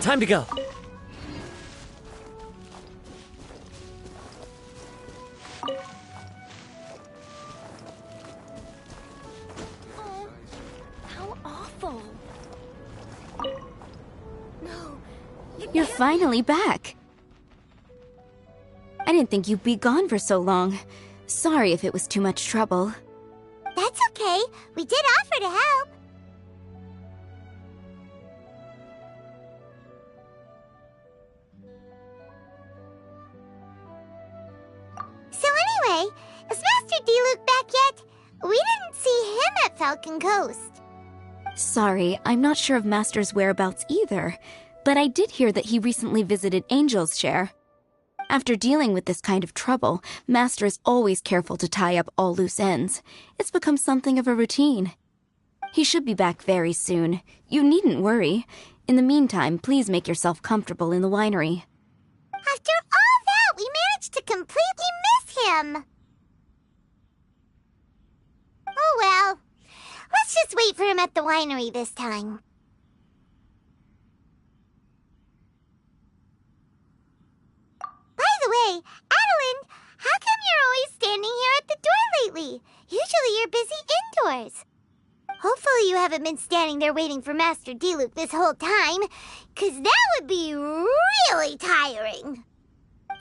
Time to go. Oh, how awful. No. You're finally back. I didn't think you'd be gone for so long. Sorry if it was too much trouble. That's okay. We did offer to help. So anyway, is Master D-Luke back yet? We didn't see him at Falcon Coast. Sorry, I'm not sure of Master's whereabouts either, but I did hear that he recently visited Angel's Share. After dealing with this kind of trouble, Master is always careful to tie up all loose ends. It's become something of a routine. He should be back very soon. You needn't worry. In the meantime, please make yourself comfortable in the winery. After all that, we managed to completely miss him. Oh well. Let's just wait for him at the winery this time. By the way, Adeline, how come you're always standing here at the door lately? Usually you're busy indoors. Hopefully you haven't been standing there waiting for Master D-Luke this whole time, 'cause that would be really tiring.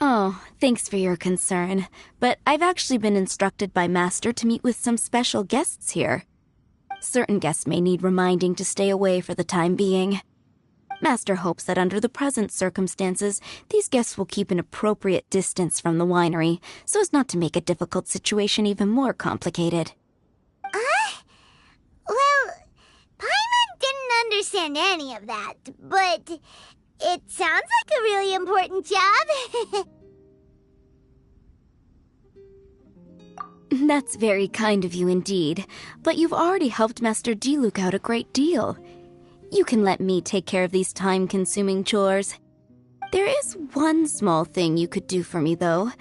Oh, thanks for your concern. But I've actually been instructed by Master to meet with some special guests here. Certain guests may need reminding to stay away for the time being. Master hopes that under the present circumstances, these guests will keep an appropriate distance from the winery, so as not to make a difficult situation even more complicated. Well, Paimon didn't understand any of that, but it sounds like a really important job. That's very kind of you indeed, but you've already helped Master D-Luke out a great deal. You can let me take care of these time-consuming chores. There is one small thing you could do for me, though.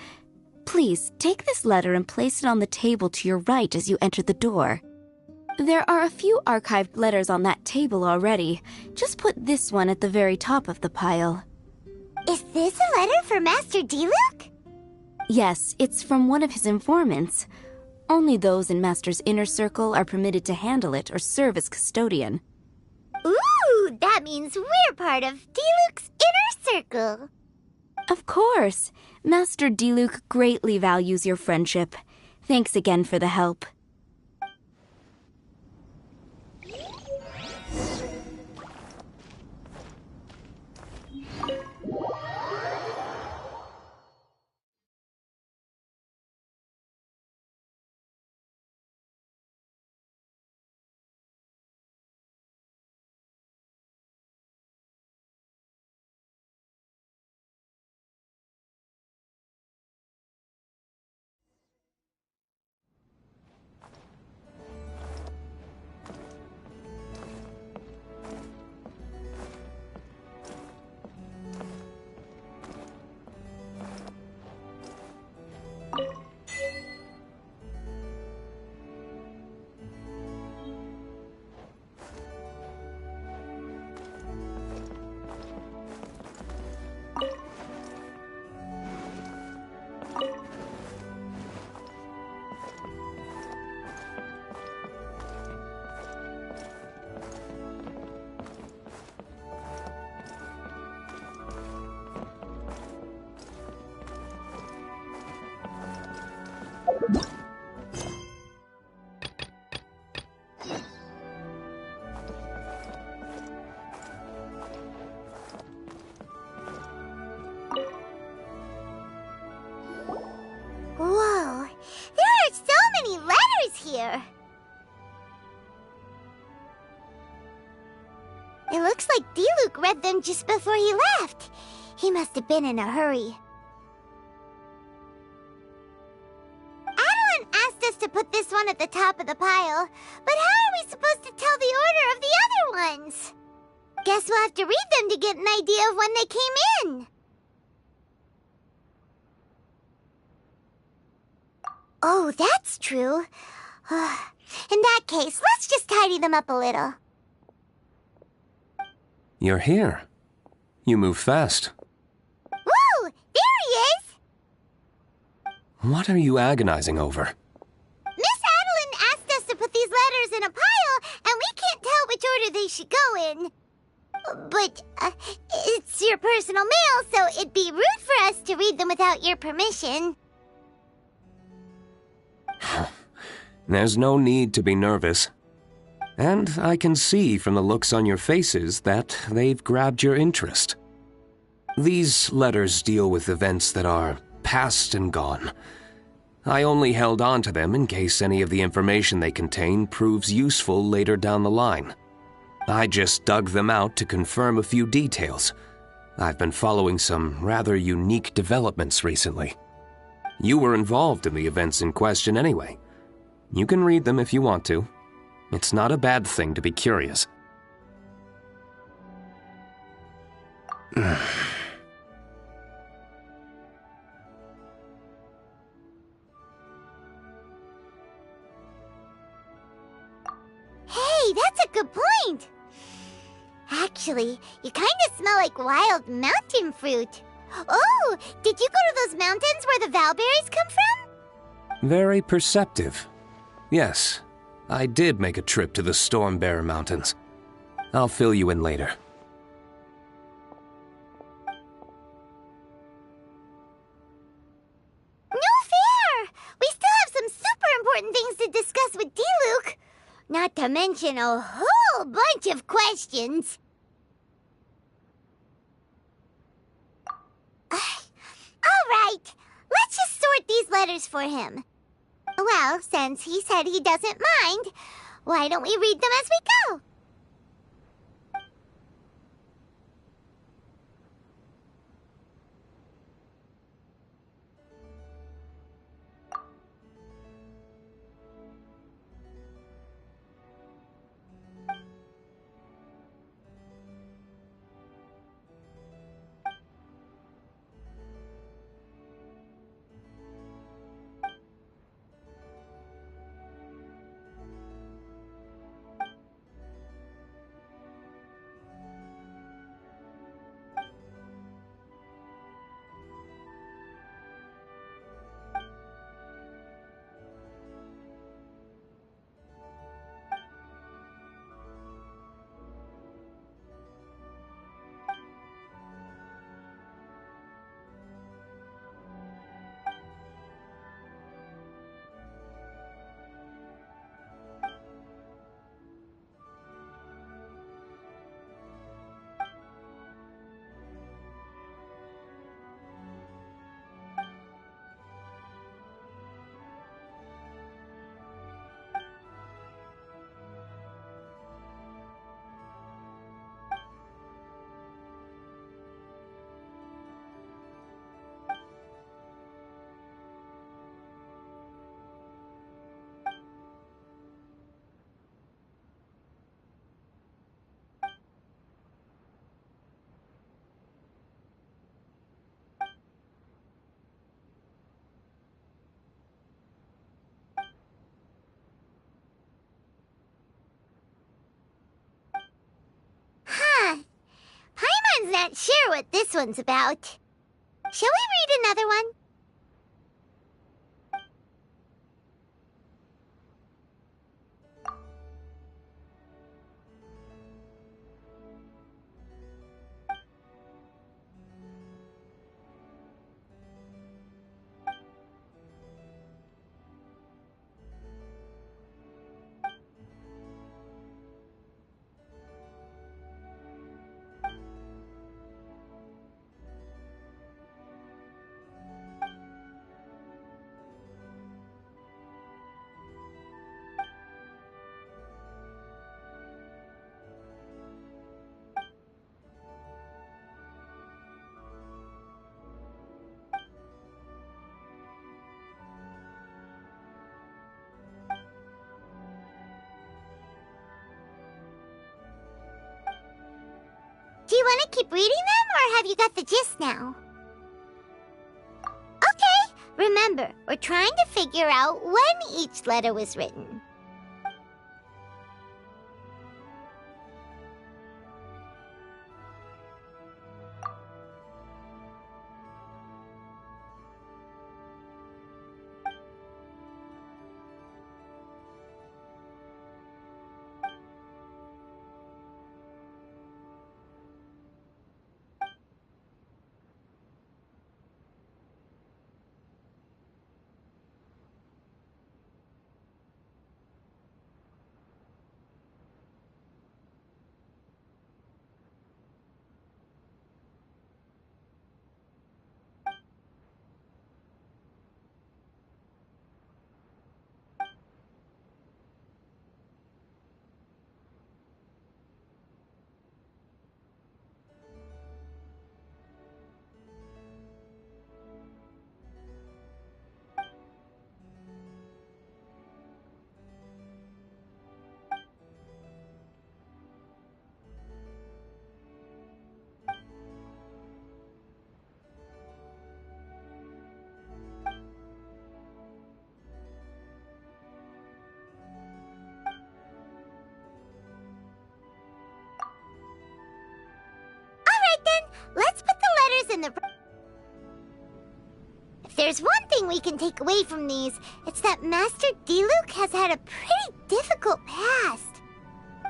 Please, take this letter and place it on the table to your right as you enter the door. There are a few archived letters on that table already. Just put this one at the very top of the pile. Is this a letter for Master D-Luke? Yes, it's from one of his informants. Only those in Master's inner circle are permitted to handle it or serve as custodian. Ooh, that means we're part of D-Luke's inner circle. Of course. Master D-Luke greatly values your friendship. Thanks again for the help. Whoa, there are so many letters here. It looks like D-Luke read them just before he left. He must have been in a hurry. Adeline asked us to put this one at the top of the pile, but how are we supposed to tell the order of the other ones? Guess we'll have to read them to get an idea of when they came in. Oh, that's true. In that case, let's just tidy them up a little. You're here. You move fast. Woo! There he is! What are you agonizing over? Miss Adeline asked us to put these letters in a pile, and we can't tell which order they should go in. But, it's your personal mail, so it'd be rude for us to read them without your permission. There's no need to be nervous. And I can see from the looks on your faces that they've grabbed your interest. These letters deal with events that are past and gone. I only held on to them in case any of the information they contain proves useful later down the line. I just dug them out to confirm a few details. I've been following some rather unique developments recently. You were involved in the events in question anyway. You can read them if you want to. It's not a bad thing to be curious. Hey, that's a good point. Actually, you kind of smell like wild mountain fruit. Oh, did you go to those mountains where the valberries come from? Very perceptive. Yes, I did make a trip to the Storm Bear Mountains. I'll fill you in later. No fair! We still have some super important things to discuss with D-Luke. Not to mention a whole bunch of questions. All right, let's just sort these letters for him. Well, since he said he doesn't mind, why don't we read them as we go? Paimon's not sure what this one's about. Shall we read another one? you want to keep reading them, or have you got the gist now? Okay, remember, we're trying to figure out when each letter was written. Let's put the letters in the... If there's one thing we can take away from these, it's that Master Diluc has had a pretty difficult past.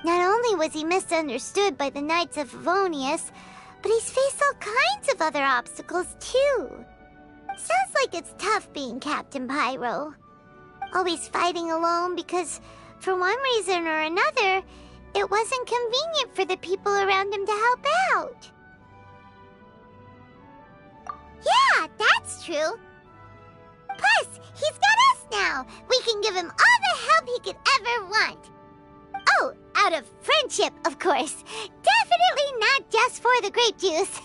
Not only was he misunderstood by the Knights of Favonius, but he's faced all kinds of other obstacles too. Sounds like it's tough being Captain Pyro. Always fighting alone because, for one reason or another, it wasn't convenient for the people around him to help out. Yeah, that's true. Plus, he's got us now. We can give him all the help he could ever want. Oh, out of friendship, of course. Definitely not just for the grape juice.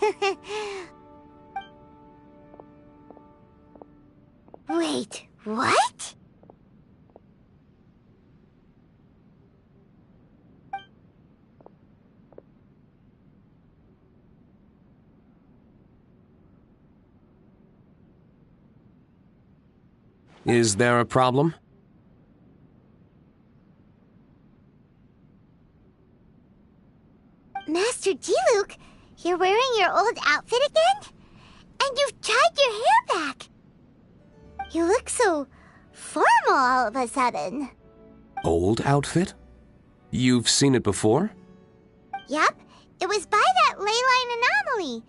Wait, what? Is there a problem? Master Diluc, you're wearing your old outfit again? And you've tied your hair back. You look so formal all of a sudden. Old outfit? You've seen it before? Yup, it was by that ley line anomaly.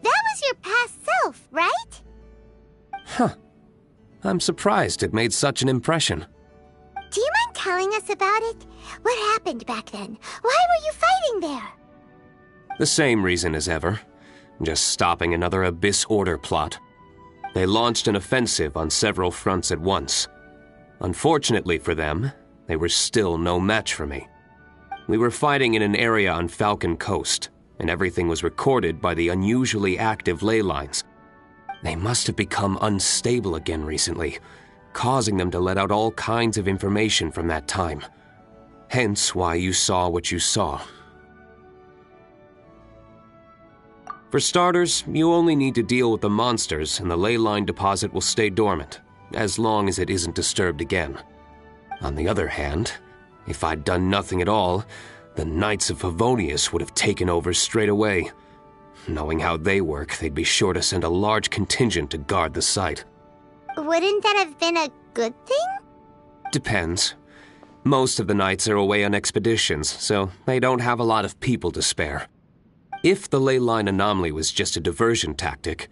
That was your past self, right? Huh. I'm surprised it made such an impression. Do you mind telling us about it? What happened back then? Why were you fighting there? The same reason as ever. Just stopping another Abyss Order plot. They launched an offensive on several fronts at once. Unfortunately for them, they were still no match for me. We were fighting in an area on Falcon Coast, and everything was recorded by the unusually active ley lines. They must have become unstable again recently, causing them to let out all kinds of information from that time. Hence why you saw what you saw. For starters, you only need to deal with the monsters and the ley line deposit will stay dormant, as long as it isn't disturbed again. On the other hand, if I'd done nothing at all, the Knights of Favonius would have taken over straight away. Knowing how they work, they'd be sure to send a large contingent to guard the site. Wouldn't that have been a good thing? Depends. Most of the Knights are away on expeditions, so they don't have a lot of people to spare. If the ley line anomaly was just a diversion tactic,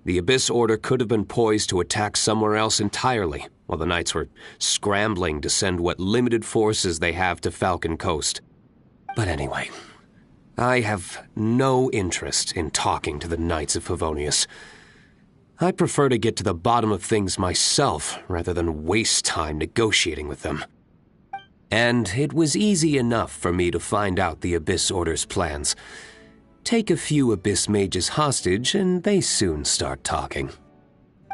the Abyss Order could have been poised to attack somewhere else entirely, while the Knights were scrambling to send what limited forces they have to Falcon Coast. But anyway, I have no interest in talking to the Knights of Favonius. I prefer to get to the bottom of things myself rather than waste time negotiating with them. And it was easy enough for me to find out the Abyss Order's plans. Take a few Abyss Mages hostage and they soon start talking.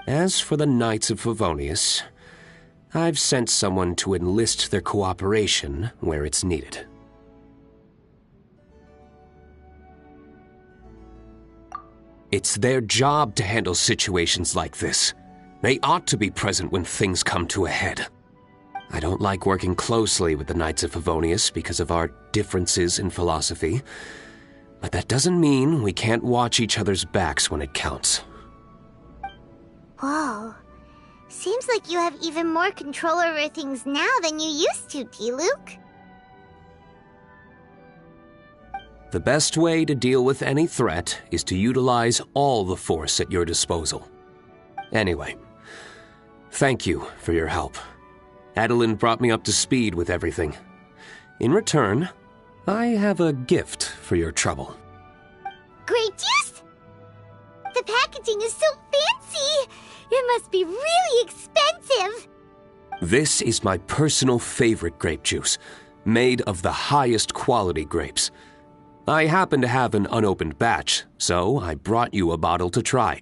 As for the Knights of Favonius, I've sent someone to enlist their cooperation where it's needed. It's their job to handle situations like this. They ought to be present when things come to a head. I don't like working closely with the Knights of Favonius because of our differences in philosophy, but that doesn't mean we can't watch each other's backs when it counts. Whoa. Seems like you have even more control over things now than you used to, D-Luke. The best way to deal with any threat is to utilize all the force at your disposal. Anyway, thank you for your help. Adeline brought me up to speed with everything. In return, I have a gift for your trouble. Grape juice? The packaging is so fancy! It must be really expensive! This is my personal favorite grape juice, made of the highest quality grapes. I happen to have an unopened batch, so I brought you a bottle to try.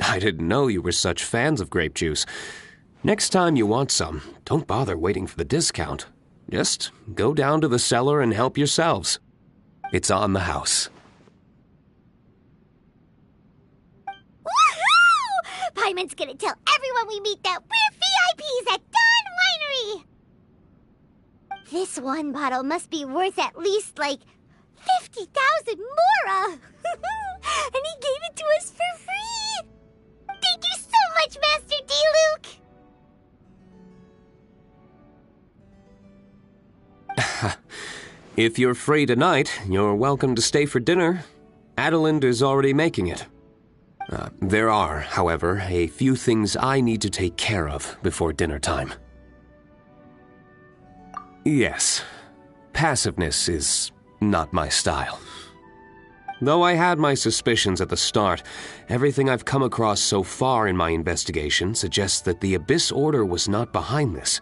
I didn't know you were such fans of grape juice. Next time you want some, don't bother waiting for the discount. Just go down to the cellar and help yourselves. It's on the house. Woohoo! Paimon's gonna tell everyone we meet that we're VIPs at Dawn Winery! This one bottle must be worth at least, 50,000 mora! And he gave it to us for free! Thank you so much, Master D-Luke! If you're free tonight, you're welcome to stay for dinner. Adeline is already making it. There are, however, a few things I need to take care of before dinner time. Yes, passiveness is not my style. Though I had my suspicions at the start, everything I've come across so far in my investigation suggests that the Abyss Order was not behind this.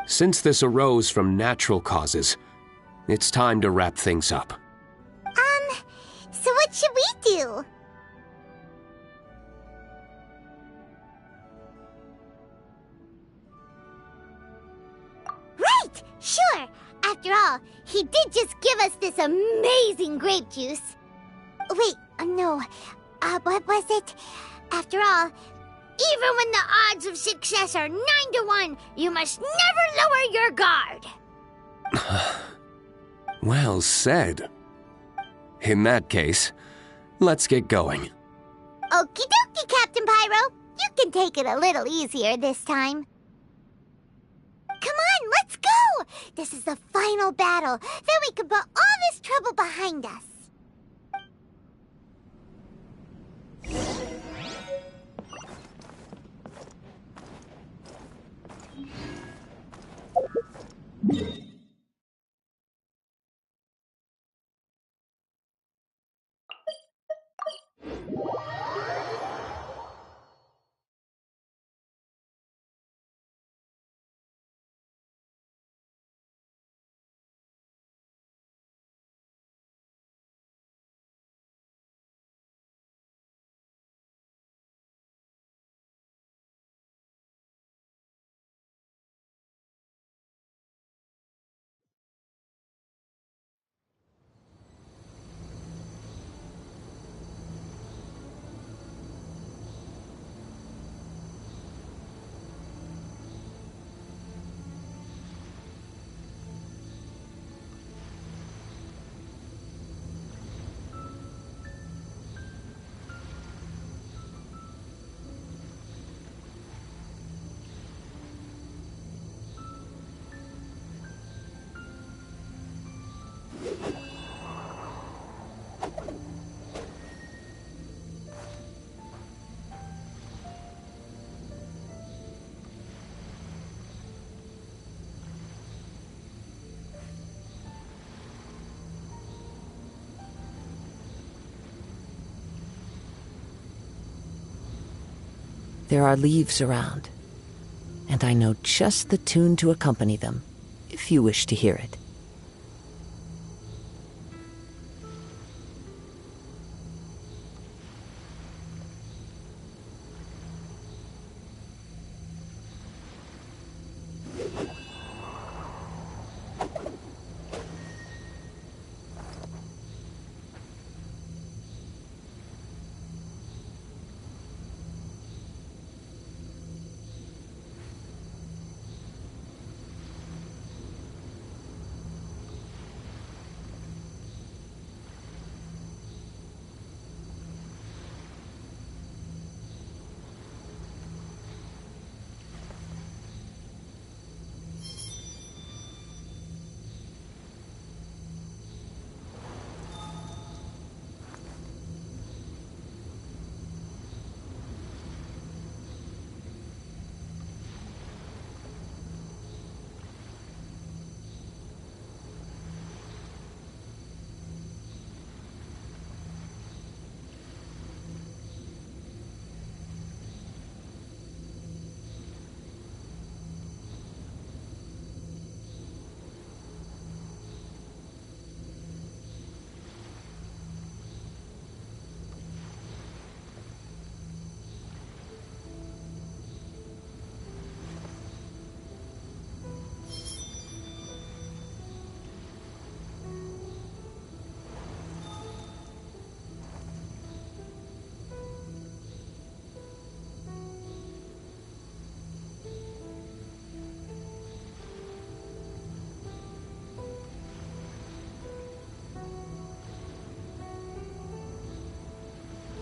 Since this arose from natural causes, it's time to wrap things up. So what should we do? Right! Sure! After all, he did just give us this amazing grape juice. Wait, no. What was it? After all, even when the odds of success are 9 to 1, you must never lower your guard. Well said. In that case, let's get going. Okie dokie, Captain Pyro. You can take it a little easier this time. Come on, let's go! This is the final battle. Then we can put all this trouble behind us. There are leaves around, and I know just the tune to accompany them, if you wish to hear it.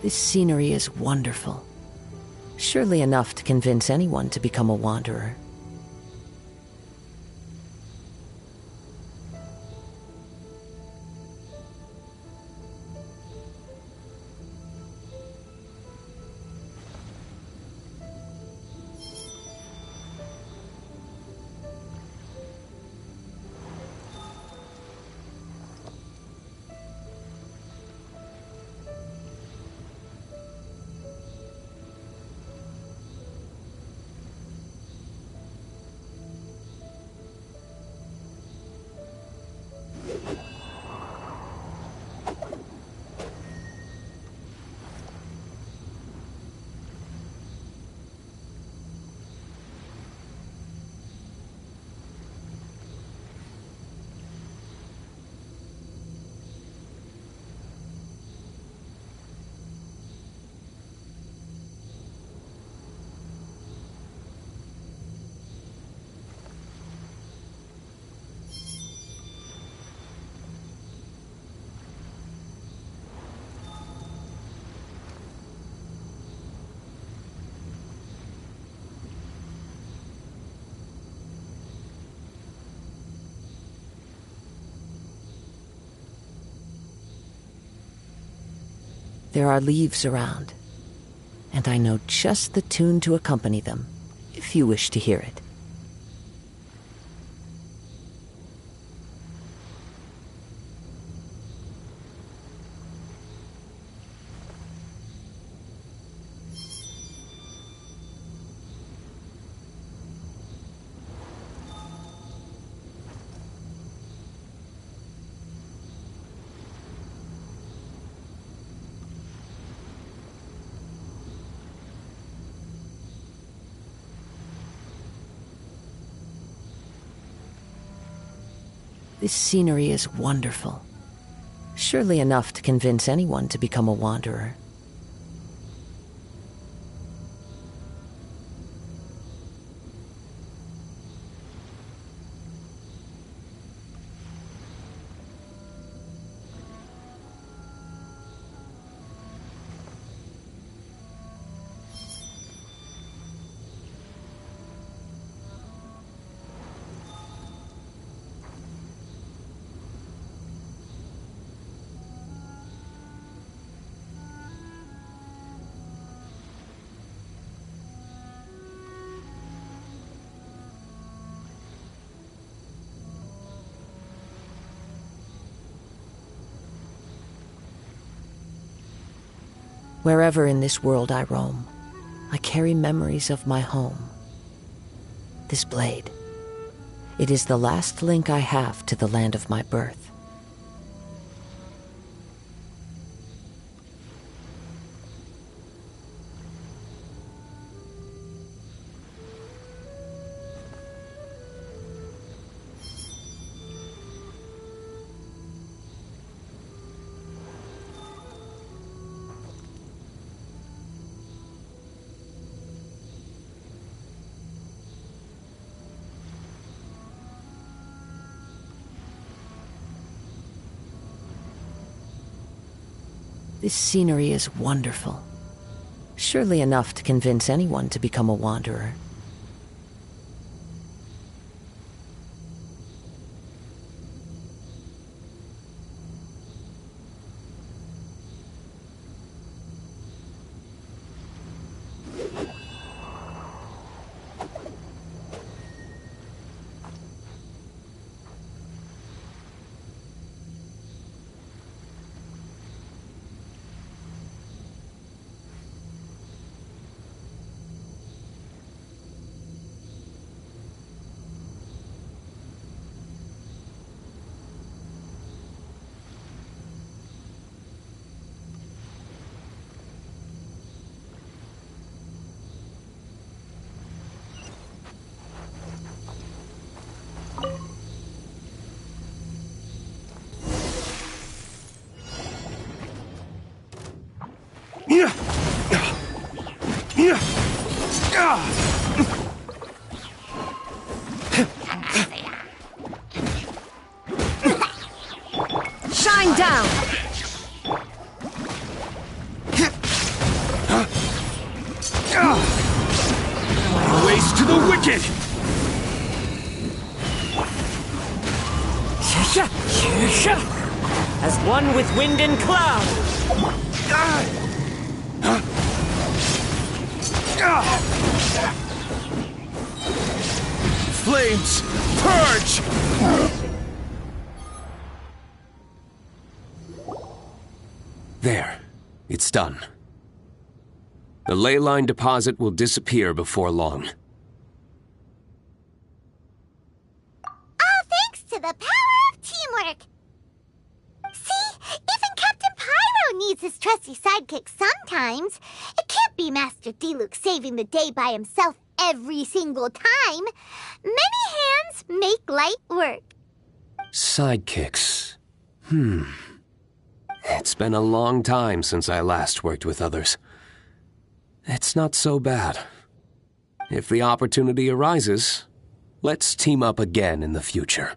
This scenery is wonderful. Surely enough to convince anyone to become a wanderer. There are leaves around, and I know just the tune to accompany them, if you wish to hear it. This scenery is wonderful. Surely enough to convince anyone to become a wanderer. Wherever in this world I roam, I carry memories of my home. This blade, it is the last link I have to the land of my birth. This scenery is wonderful. Surely enough to convince anyone to become a wanderer. Shine down! As one with wind and cloud. Flames, purge! There. It's done. The ley line deposit will disappear before long. All thanks to the power of teamwork. See, even Captain Pyro needs his trusty sidekick sometimes. It can't be Master D-Luke saving the day by himself every single time. Many hands make light work. Sidekicks. It's been a long time since I last worked with others. It's not so bad. If the opportunity arises, let's team up again in the future.